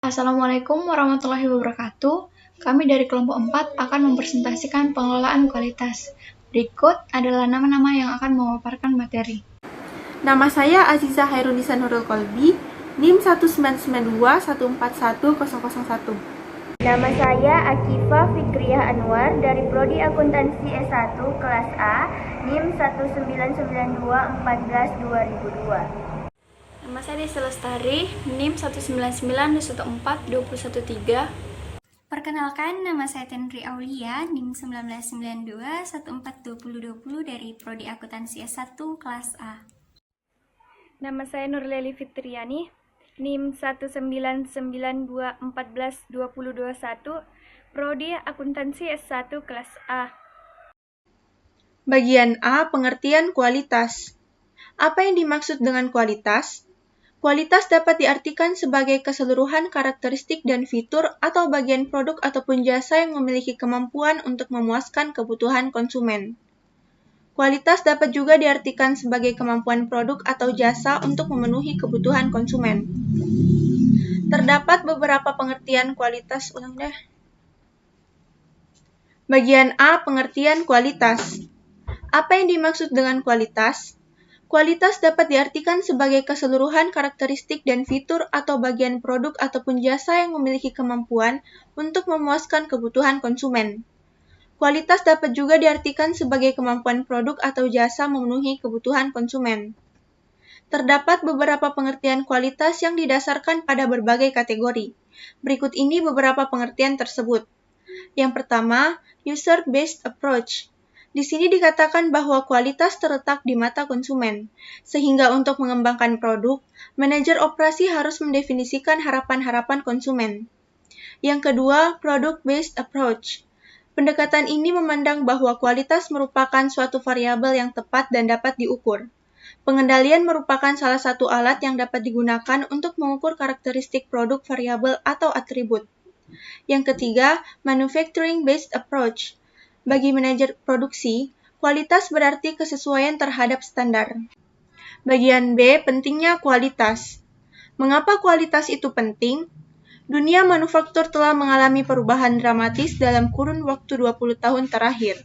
Assalamualaikum warahmatullahi wabarakatuh. Kami dari kelompok 4 akan mempresentasikan pengelolaan kualitas. Berikut adalah nama-nama yang akan memaparkan materi. Nama saya Aziza Hairunisa Nurul Kolbi, NIM 199214101. Nama saya Akifa Fikriyah Anwar dari Prodi Akuntansi S1 kelas A, NIM 19924/2002. Nama saya Desi Lestari, NIM 199142113. Perkenalkan, nama saya Tenri Aulia, NIM 1992142020 dari Prodi Akuntansi S1 kelas A. Nama saya Nurleli Fitriani, NIM 19924/2021, Prodi Akuntansi S1 kelas A. Bagian A, pengertian kualitas. Apa yang dimaksud dengan kualitas? Kualitas dapat diartikan sebagai keseluruhan karakteristik dan fitur atau bagian produk ataupun jasa yang memiliki kemampuan untuk memuaskan kebutuhan konsumen. Kualitas dapat juga diartikan sebagai kemampuan produk atau jasa untuk memenuhi kebutuhan konsumen. Terdapat beberapa pengertian kualitas. Bagian A, pengertian kualitas. Apa yang dimaksud dengan kualitas? Kualitas dapat diartikan sebagai keseluruhan karakteristik dan fitur atau bagian produk ataupun jasa yang memiliki kemampuan untuk memuaskan kebutuhan konsumen. Kualitas dapat juga diartikan sebagai kemampuan produk atau jasa memenuhi kebutuhan konsumen. Terdapat beberapa pengertian kualitas yang didasarkan pada berbagai kategori. Berikut ini beberapa pengertian tersebut. Yang pertama, user-based approach. Di sini dikatakan bahwa kualitas terletak di mata konsumen, sehingga untuk mengembangkan produk, manajer operasi harus mendefinisikan harapan-harapan konsumen. Yang kedua, product-based approach. Pendekatan ini memandang bahwa kualitas merupakan suatu variabel yang tepat dan dapat diukur. Pengendalian merupakan salah satu alat yang dapat digunakan untuk mengukur karakteristik produk variabel atau atribut. Yang ketiga, manufacturing-based approach. Bagi manajer produksi, kualitas berarti kesesuaian terhadap standar. Bagian B, pentingnya kualitas. Mengapa kualitas itu penting? Dunia manufaktur telah mengalami perubahan dramatis dalam kurun waktu 20 tahun terakhir.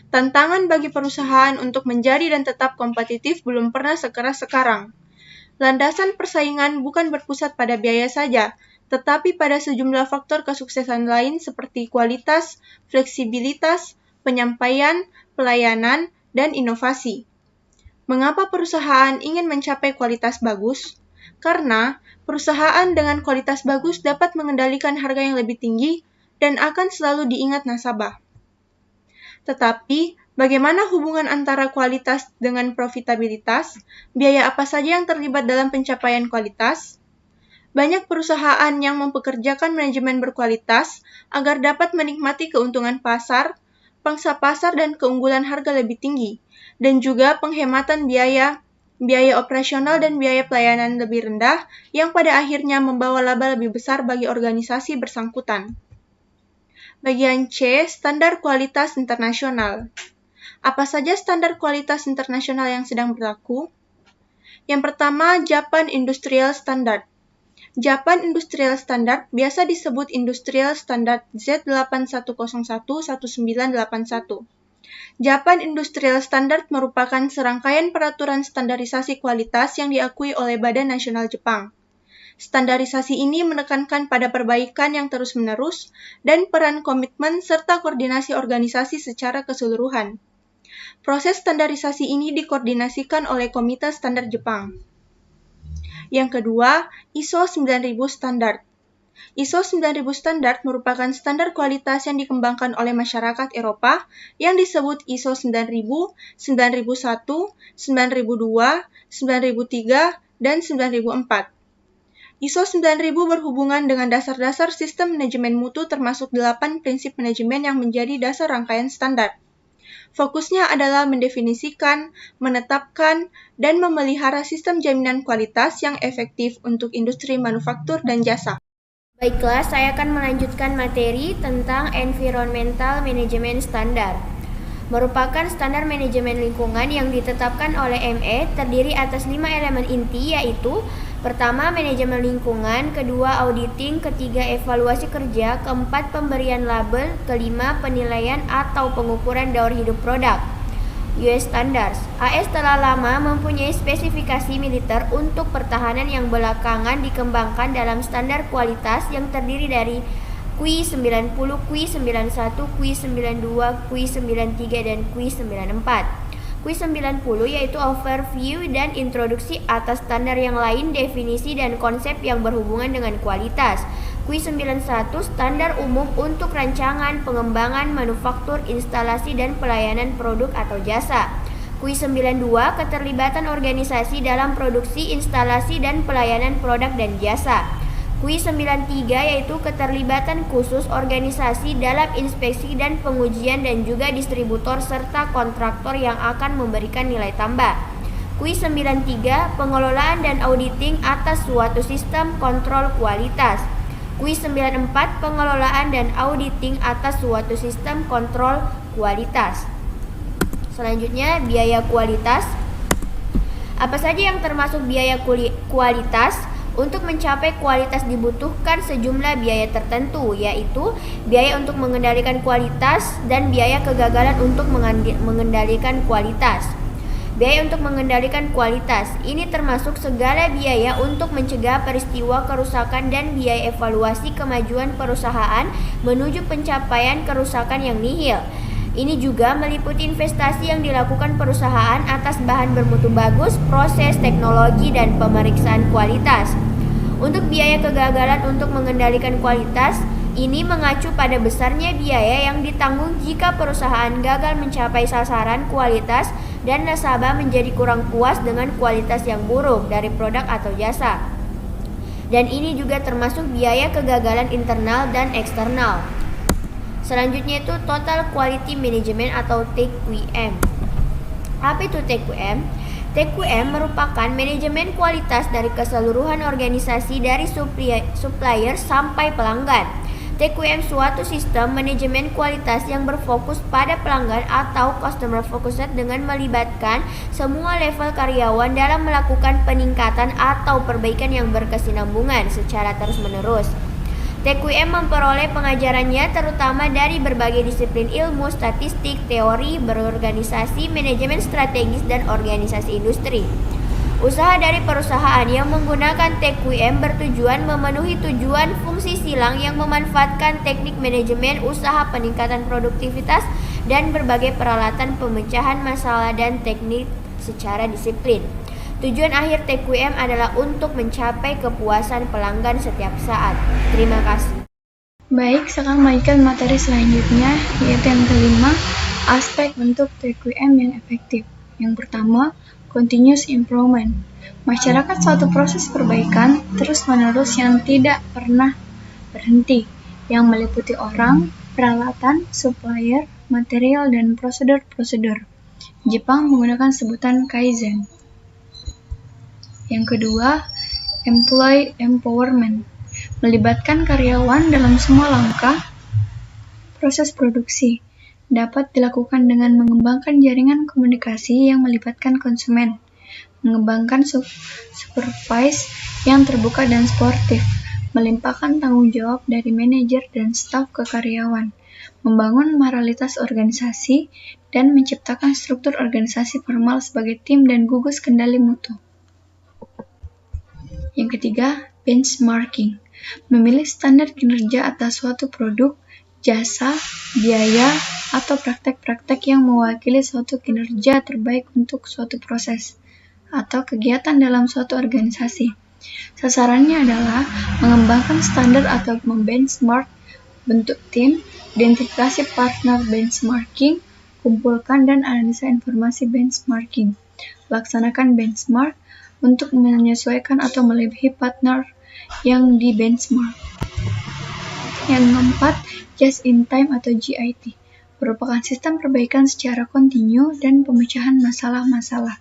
Tantangan bagi perusahaan untuk menjadi dan tetap kompetitif belum pernah sekeras sekarang. Landasan persaingan bukan berpusat pada biaya saja, tetapi pada sejumlah faktor kesuksesan lain seperti kualitas, fleksibilitas, penyampaian, pelayanan, dan inovasi. Mengapa perusahaan ingin mencapai kualitas bagus? Karena perusahaan dengan kualitas bagus dapat mengendalikan harga yang lebih tinggi dan akan selalu diingat nasabah. Tetapi, bagaimana hubungan antara kualitas dengan profitabilitas? Biaya apa saja yang terlibat dalam pencapaian kualitas? Banyak perusahaan yang mempekerjakan manajemen berkualitas agar dapat menikmati keuntungan pasar, pangsa pasar dan keunggulan harga lebih tinggi, dan juga penghematan biaya operasional dan biaya pelayanan lebih rendah yang pada akhirnya membawa laba lebih besar bagi organisasi bersangkutan. Bagian C, standar kualitas internasional. Apa saja standar kualitas internasional yang sedang berlaku? Yang pertama, Japan Industrial Standard. Japan Industrial Standard biasa disebut Industrial Standard Z8101-1981. Japan Industrial Standard merupakan serangkaian peraturan standarisasi kualitas yang diakui oleh Badan Nasional Jepang. Standarisasi ini menekankan pada perbaikan yang terus-menerus dan peran komitmen serta koordinasi organisasi secara keseluruhan. Proses standarisasi ini dikoordinasikan oleh Komite Standar Jepang. Yang kedua, ISO 9000 Standard. ISO 9000 Standard merupakan standar kualitas yang dikembangkan oleh masyarakat Eropa yang disebut ISO 9000, 9001, 9002, 9003, dan 9004. ISO 9000 berhubungan dengan dasar-dasar sistem manajemen mutu termasuk 8 prinsip manajemen yang menjadi dasar rangkaian standar. Fokusnya adalah mendefinisikan, menetapkan, dan memelihara sistem jaminan kualitas yang efektif untuk industri manufaktur dan jasa. Baiklah, saya akan melanjutkan materi tentang Environmental Management Standard. Merupakan standar manajemen lingkungan yang ditetapkan oleh ME, terdiri atas 5 elemen inti, yaitu Pertama, manajemen lingkungan, kedua, auditing, ketiga, evaluasi kerja, keempat, pemberian label, kelima, penilaian atau pengukuran daur hidup produk. US Standards. AS telah lama mempunyai spesifikasi militer untuk pertahanan yang belakangan dikembangkan dalam standar kualitas yang terdiri dari QI 90, QI 91, QI 92, QI 93, dan QI 94. QI 90 yaitu overview dan introduksi atas standar yang lain, definisi dan konsep yang berhubungan dengan kualitas. QI 91 standar umum untuk rancangan, pengembangan, manufaktur, instalasi dan pelayanan produk atau jasa. QI 92 keterlibatan organisasi dalam produksi, instalasi dan pelayanan produk dan jasa. QI 93 yaitu keterlibatan khusus organisasi dalam inspeksi dan pengujian dan juga distributor serta kontraktor yang akan memberikan nilai tambah. QI 93 pengelolaan dan auditing atas suatu sistem kontrol kualitas. QI 94 pengelolaan dan auditing atas suatu sistem kontrol kualitas. Selanjutnya, biaya kualitas. Apa saja yang termasuk biaya kualitas? Untuk mencapai kualitas dibutuhkan sejumlah biaya tertentu, yaitu biaya untuk mengendalikan kualitas dan biaya kegagalan untuk mengendalikan kualitas. Biaya untuk mengendalikan kualitas ini termasuk segala biaya untuk mencegah peristiwa kerusakan dan biaya evaluasi kemajuan perusahaan menuju pencapaian kerusakan yang nihil. Ini juga meliputi investasi yang dilakukan perusahaan atas bahan bermutu bagus, proses, teknologi, dan pemeriksaan kualitas. Untuk biaya kegagalan untuk mengendalikan kualitas, ini mengacu pada besarnya biaya yang ditanggung jika perusahaan gagal mencapai sasaran kualitas dan nasabah menjadi kurang puas dengan kualitas yang buruk dari produk atau jasa. Dan ini juga termasuk biaya kegagalan internal dan eksternal. Selanjutnya itu Total Quality Management atau TQM. Apa itu TQM? TQM merupakan manajemen kualitas dari keseluruhan organisasi dari supplier sampai pelanggan. TQM suatu sistem manajemen kualitas yang berfokus pada pelanggan atau customer focused dengan melibatkan semua level karyawan dalam melakukan peningkatan atau perbaikan yang berkesinambungan secara terus-menerus. TQM memperoleh pengajarannya terutama dari berbagai disiplin ilmu, statistik, teori, berorganisasi, manajemen strategis, dan organisasi industri. Usaha dari perusahaan yang menggunakan TQM bertujuan memenuhi tujuan fungsi silang yang memanfaatkan teknik manajemen usaha, peningkatan produktivitas, dan berbagai peralatan pemecahan masalah dan teknik secara disiplin. Tujuan akhir TQM adalah untuk mencapai kepuasan pelanggan setiap saat. Terima kasih. Baik, sekarang melanjutkan materi selanjutnya, yaitu yang kelima, aspek bentuk TQM yang efektif. Yang pertama, continuous improvement. Masyarakat suatu proses perbaikan terus-menerus yang tidak pernah berhenti, yang meliputi orang, peralatan, supplier, material, dan prosedur-prosedur. Jepang menggunakan sebutan Kaizen. Yang kedua, employee empowerment, melibatkan karyawan dalam semua langkah proses produksi. Dapat dilakukan dengan mengembangkan jaringan komunikasi yang melibatkan konsumen, mengembangkan supervise yang terbuka dan sportif, melimpahkan tanggung jawab dari manajer dan staf ke karyawan, membangun moralitas organisasi, dan menciptakan struktur organisasi formal sebagai tim dan gugus kendali mutu. Yang ketiga, benchmarking, memilih standar kinerja atas suatu produk, jasa, biaya, atau praktek-praktek yang mewakili suatu kinerja terbaik untuk suatu proses atau kegiatan dalam suatu organisasi. Sasarannya adalah mengembangkan standar atau membenchmark, bentuk tim, identifikasi partner benchmarking, kumpulkan dan analisa informasi benchmarking, laksanakan benchmark untuk menyesuaikan atau melebihi partner yang di benchmark. Yang keempat, just in time atau JIT, merupakan sistem perbaikan secara kontinu dan pemecahan masalah-masalah.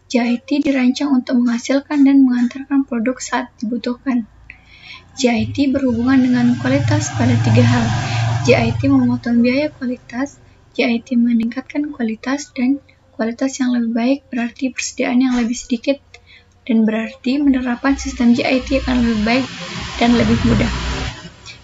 JIT dirancang untuk menghasilkan dan mengantarkan produk saat dibutuhkan. JIT berhubungan dengan kualitas pada 3 hal. JIT memotong biaya kualitas, JIT meningkatkan kualitas, dan kualitas yang lebih baik berarti persediaan yang lebih sedikit dan berarti penerapan sistem JIT akan lebih baik dan lebih mudah.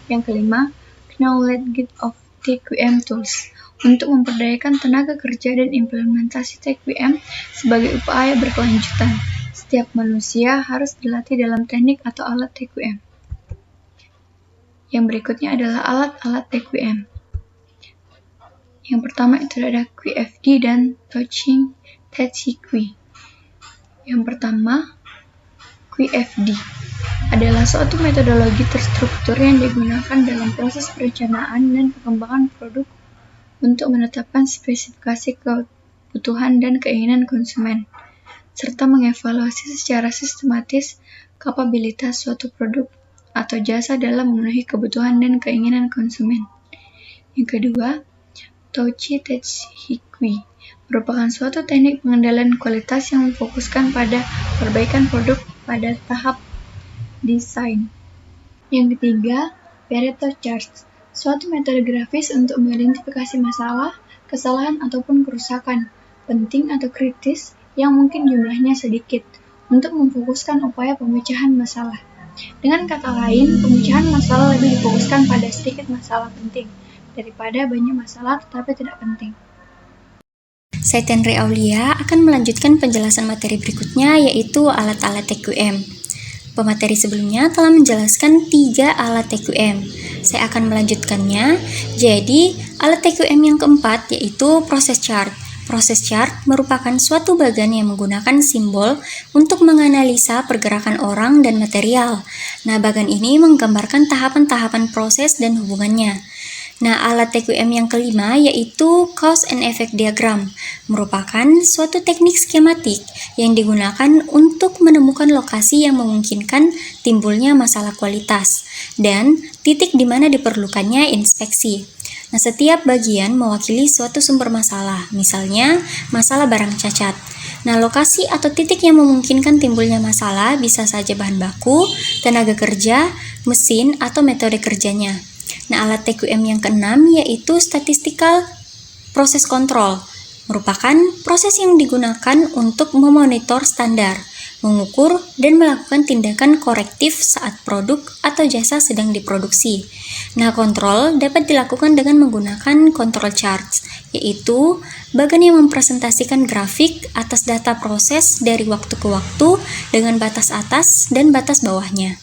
Yang kelima, knowledge of TQM tools untuk memperdayakan tenaga kerja dan implementasi TQM sebagai upaya berkelanjutan. Setiap manusia harus dilatih dalam teknik atau alat TQM. Yang berikutnya adalah alat-alat TQM. Yang pertama itu ada QFD dan Touching Tetsuki. Yang pertama, QFD adalah suatu metodologi terstruktur yang digunakan dalam proses perencanaan dan pengembangan produk untuk menetapkan spesifikasi kebutuhan dan keinginan konsumen, serta mengevaluasi secara sistematis kapabilitas suatu produk atau jasa dalam memenuhi kebutuhan dan keinginan konsumen. Yang kedua, Touchi Tetsuki merupakan suatu teknik pengendalian kualitas yang memfokuskan pada perbaikan produk pada tahap desain. Yang ketiga, Pareto Chart, suatu metode grafis untuk mengidentifikasi masalah, kesalahan ataupun kerusakan penting atau kritis yang mungkin jumlahnya sedikit untuk memfokuskan upaya pemecahan masalah. Dengan kata lain, pemecahan masalah lebih difokuskan pada sedikit masalah penting daripada banyak masalah tetapi tidak penting. Saya Tenri Aulia akan melanjutkan penjelasan materi berikutnya, yaitu alat-alat TQM. Pemateri sebelumnya telah menjelaskan 3 alat TQM. Saya akan melanjutkannya. Jadi, alat TQM yang keempat yaitu Process Chart. Process Chart merupakan suatu bagan yang menggunakan simbol untuk menganalisa pergerakan orang dan material. Nah, bagan ini menggambarkan tahapan-tahapan proses dan hubungannya. Nah, alat TQM yang kelima yaitu Cause and Effect Diagram, merupakan suatu teknik skematik yang digunakan untuk menemukan lokasi yang memungkinkan timbulnya masalah kualitas dan titik di mana diperlukannya inspeksi. Nah, setiap bagian mewakili suatu sumber masalah, misalnya masalah barang cacat. Nah, lokasi atau titik yang memungkinkan timbulnya masalah bisa saja bahan baku, tenaga kerja, mesin, atau metode kerjanya. Nah, alat TQM yang keenam yaitu Statistical Process Control, merupakan proses yang digunakan untuk memonitor standar, mengukur, dan melakukan tindakan korektif saat produk atau jasa sedang diproduksi. Nah, kontrol dapat dilakukan dengan menggunakan control charts, yaitu bagan yang mempresentasikan grafik atas data proses dari waktu ke waktu dengan batas atas dan batas bawahnya.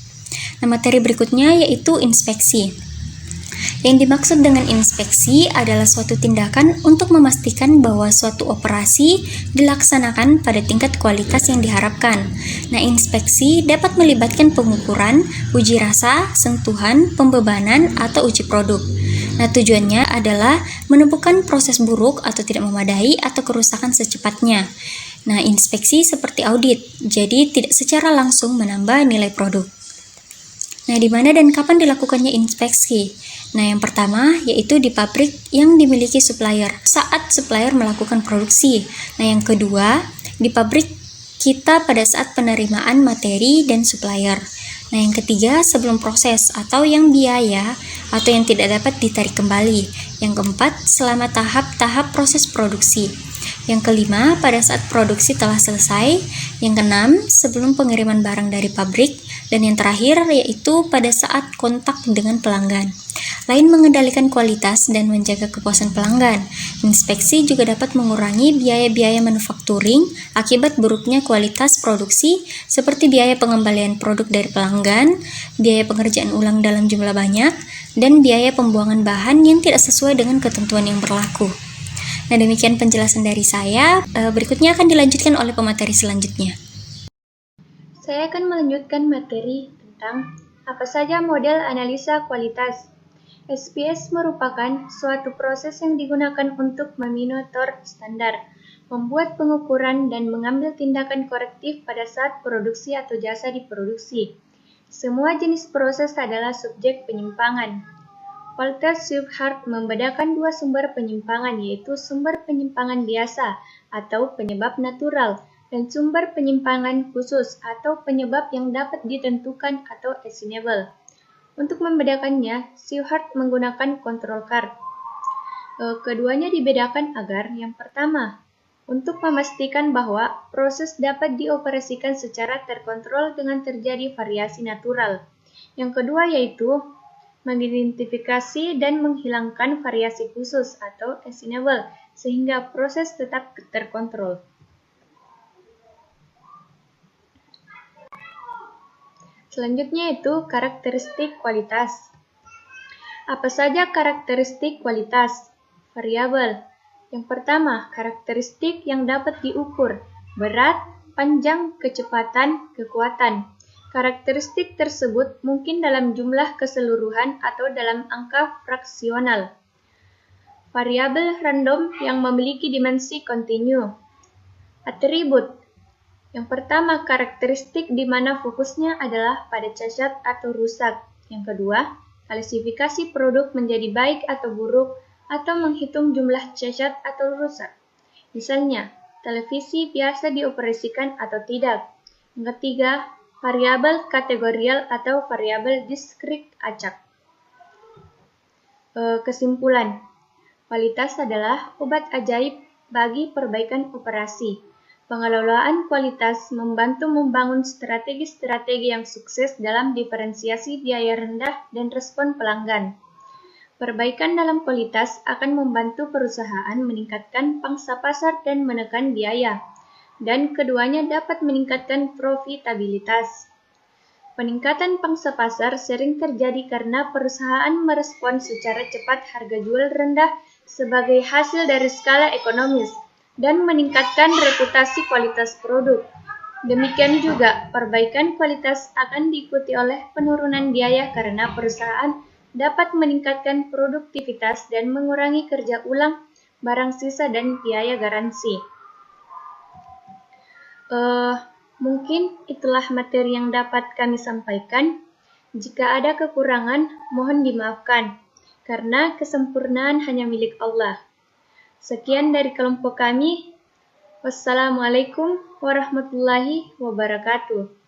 Nah, materi berikutnya yaitu inspeksi. Yang dimaksud dengan inspeksi adalah suatu tindakan untuk memastikan bahwa suatu operasi dilaksanakan pada tingkat kualitas yang diharapkan. Nah, inspeksi dapat melibatkan pengukuran, uji rasa, sentuhan, pembebanan, atau uji produk. Nah, tujuannya adalah menemukan proses buruk atau tidak memadai atau kerusakan secepatnya. Nah, inspeksi seperti audit, jadi tidak secara langsung menambah nilai produk. Nah, di mana dan kapan dilakukannya inspeksi? Nah, yang pertama yaitu di pabrik yang dimiliki supplier saat supplier melakukan produksi. Nah, yang kedua di pabrik kita pada saat penerimaan materi dan supplier. Nah, yang ketiga sebelum proses atau yang biaya atau yang tidak dapat ditarik kembali. Yang keempat selama tahap-tahap proses produksi. Yang kelima pada saat produksi telah selesai. Yang keenam sebelum pengiriman barang dari pabrik. Dan yang terakhir yaitu pada saat kontak dengan pelanggan. Lain mengendalikan kualitas dan menjaga kepuasan pelanggan, inspeksi juga dapat mengurangi biaya-biaya manufacturing akibat buruknya kualitas produksi seperti biaya pengembalian produk dari pelanggan, biaya pengerjaan ulang dalam jumlah banyak, dan biaya pembuangan bahan yang tidak sesuai dengan ketentuan yang berlaku. Nah, demikian penjelasan dari saya. Berikutnya akan dilanjutkan oleh pemateri selanjutnya. Saya akan melanjutkan materi tentang apa saja model analisa kualitas. SPS merupakan suatu proses yang digunakan untuk memonitor standar, membuat pengukuran, dan mengambil tindakan korektif pada saat produksi atau jasa diproduksi. Semua jenis proses adalah subjek penyimpangan. Walter Shepard membedakan dua sumber penyimpangan, yaitu sumber penyimpangan biasa atau penyebab natural, dan sumber penyimpangan khusus atau penyebab yang dapat ditentukan atau assignable. Untuk membedakannya, Shepard menggunakan control chart. Keduanya dibedakan agar yang pertama, untuk memastikan bahwa proses dapat dioperasikan secara terkontrol dengan terjadi variasi natural. Yang kedua yaitu mengidentifikasi dan menghilangkan variasi khusus atau actionable sehingga proses tetap terkontrol. Selanjutnya itu karakteristik kualitas. Apa saja karakteristik kualitas? Variabel. Yang pertama, karakteristik yang dapat diukur, berat, panjang, kecepatan, kekuatan. Karakteristik tersebut mungkin dalam jumlah keseluruhan atau dalam angka fraksional. Variabel random yang memiliki dimensi kontinu. Atribut. Yang pertama, karakteristik di mana fokusnya adalah pada cacat atau rusak. Yang kedua, klasifikasi produk menjadi baik atau buruk, atau menghitung jumlah cacat atau rusak. Misalnya, televisi biasa dioperasikan atau tidak. Yang ketiga, variabel kategorial atau variabel diskrit acak. Kesimpulan, kualitas adalah obat ajaib bagi perbaikan operasi. Pengelolaan kualitas membantu membangun strategi-strategi yang sukses dalam diferensiasi biaya rendah dan respon pelanggan. Perbaikan dalam kualitas akan membantu perusahaan meningkatkan pangsa pasar dan menekan biaya, dan keduanya dapat meningkatkan profitabilitas. Peningkatan pangsa pasar sering terjadi karena perusahaan merespon secara cepat harga jual rendah sebagai hasil dari skala ekonomis, dan meningkatkan reputasi kualitas produk. Demikian juga, perbaikan kualitas akan diikuti oleh penurunan biaya karena perusahaan dapat meningkatkan produktivitas dan mengurangi kerja ulang, barang sisa, dan biaya garansi. Mungkin itulah materi yang dapat kami sampaikan. Jika ada kekurangan, mohon dimaafkan, karena kesempurnaan hanya milik Allah. Sekian dari kelompok kami. Wassalamualaikum warahmatullahi wabarakatuh.